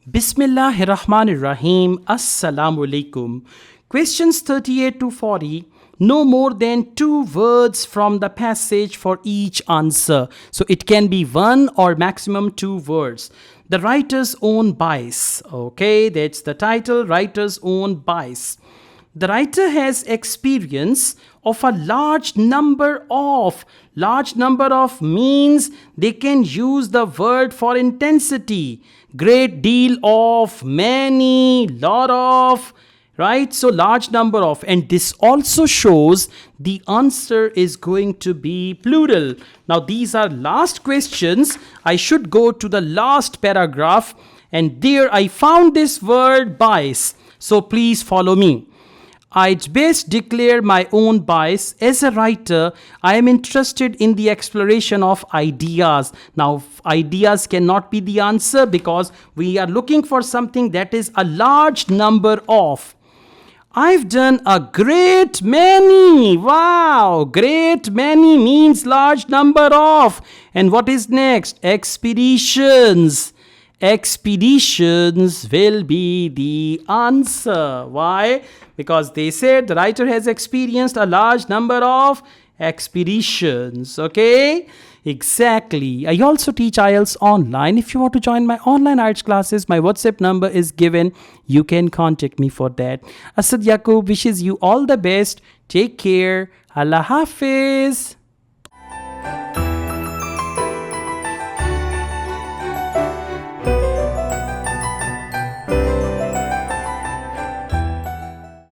Bismillahirrahmanirrahim. Assalamu alaikum. Questions 38 to 40. No more than 2 words from the passage for each answer. So it can be 1 or maximum 2 words. The writer's own bias. Okay, that's the title, writer's own bias. The writer has experience of a large number of. Large number of means they can use the word for intensity. Great deal of, many, lot of, right? So large number of, and this also shows the answer is going to be plural. Now these are last questions. I should go to the last paragraph, and there I found this word bias. So please follow me. I'd best declare my own bias. As a writer, I am interested in the exploration of ideas. Now, ideas cannot be the answer because we are looking for something that is a large number of. I've done a great many. Wow, great many means large number of. And what is next? Expeditions. Expeditions will be the answer. Why? Because they said the writer has experienced a large number of expeditions. Okay? Exactly. I also teach IELTS online. If you want to join my online IELTS classes, my WhatsApp number is given. You can contact me for that. Asad Yaqub wishes you all the best. Take care. Allah Hafiz.